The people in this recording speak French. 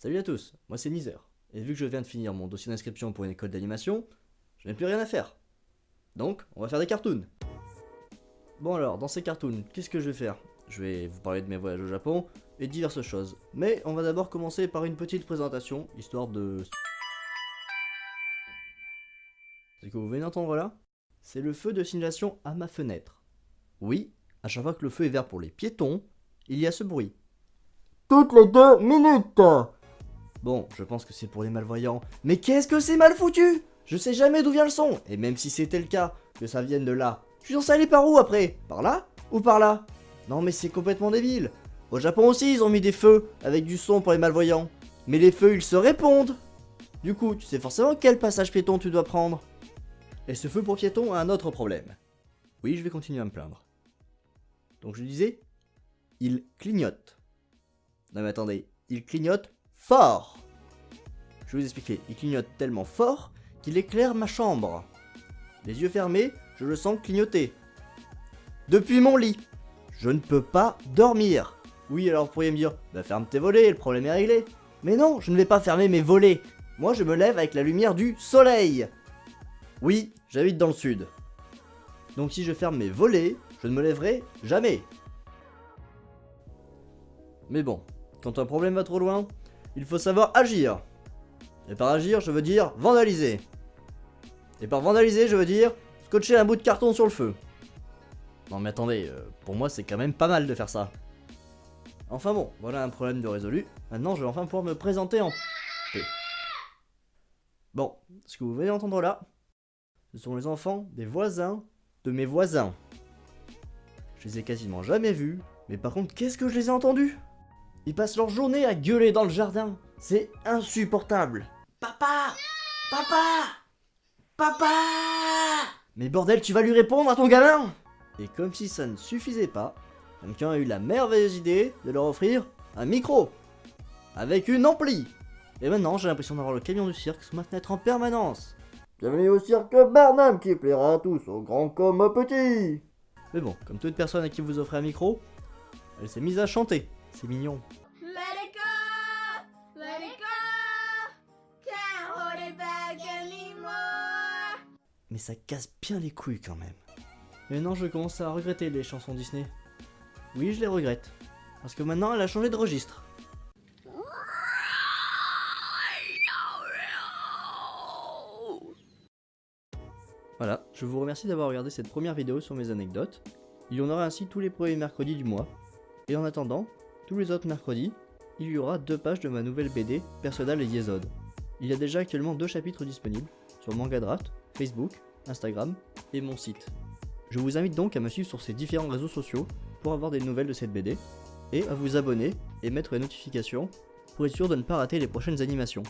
Salut à tous, moi c'est Nizer, et vu que je viens de finir mon dossier d'inscription pour une école d'animation, je n'ai plus rien à faire. Donc, on va faire des cartoons. Bon alors, dans ces cartoons, qu'est-ce que je vais faire? Je vais vous parler de mes voyages au Japon et diverses choses. Mais on va d'abord commencer par une petite présentation, histoire de... Ce que vous venez d'entendre là, c'est le feu de signalisation à ma fenêtre. Oui, à chaque fois que le feu est vert pour les piétons, il y a ce bruit. Toutes les 2 minutes. Bon, je pense que c'est pour les malvoyants. Mais qu'est-ce que c'est mal foutu! Je sais jamais d'où vient le son. Et même si c'était le cas, que ça vienne de là, je suis censé aller par où après? Par là? Ou par là? Non mais c'est complètement débile. Au Japon aussi, ils ont mis des feux avec du son pour les malvoyants. Mais les feux, ils se répondent. Du coup, tu sais forcément quel passage piéton tu dois prendre. Et ce feu pour piéton a un autre problème. Oui, je vais continuer à me plaindre. Donc je disais, il clignote. Non mais attendez, il clignote fort. Je vais vous expliquer, il clignote tellement fort qu'il éclaire ma chambre. Les yeux fermés, je le sens clignoter. Depuis mon lit, je ne peux pas dormir. Oui, alors vous pourriez me dire, bah ferme tes volets, le problème est réglé. Mais non, je ne vais pas fermer mes volets. Moi je me lève avec la lumière du soleil. Oui, j'habite dans le sud. Donc si je ferme mes volets, je ne me lèverai jamais. Mais bon, quand un problème va trop loin, il faut savoir agir. Et par agir, je veux dire vandaliser. Et par vandaliser, je veux dire scotcher un bout de carton sur le feu. Non mais attendez, pour moi c'est quand même pas mal de faire ça. Enfin bon, voilà un problème de résolu. Maintenant je vais enfin pouvoir me présenter en paix. Bon, ce que vous venez d'entendre là, ce sont les enfants des voisins de mes voisins. Je les ai quasiment jamais vus, mais par contre qu'est-ce que je les ai entendus? Ils passent leur journée à gueuler dans le jardin. C'est insupportable. Papa! Papa! Papa! Mais bordel, tu vas lui répondre à ton gamin! Et comme si ça ne suffisait pas, quelqu'un a eu la merveilleuse idée de leur offrir un micro. Avec une ampli. Et maintenant, j'ai l'impression d'avoir le camion du cirque sous ma fenêtre en permanence. Bienvenue au cirque Barnum qui plaira à tous, aux grands comme aux petits. Mais bon, comme toute personne à qui vous offrez un micro, elle s'est mise à chanter. C'est mignon. Let it go, let it go, can't hold it back anymore. Mais ça casse bien les couilles quand même. Et maintenant je commence à regretter les chansons Disney. Oui, je les regrette. Parce que maintenant elle a changé de registre. Voilà, je vous remercie d'avoir regardé cette première vidéo sur mes anecdotes. Il y en aura ainsi tous les premiers mercredis du mois. Et en attendant, tous les autres mercredis, il y aura 2 pages de ma nouvelle BD, Personnal et Yesod. Il y a déjà actuellement 2 chapitres disponibles sur Mangadraft, Facebook, Instagram et mon site. Je vous invite donc à me suivre sur ces différents réseaux sociaux pour avoir des nouvelles de cette BD, et à vous abonner et mettre les notifications pour être sûr de ne pas rater les prochaines animations.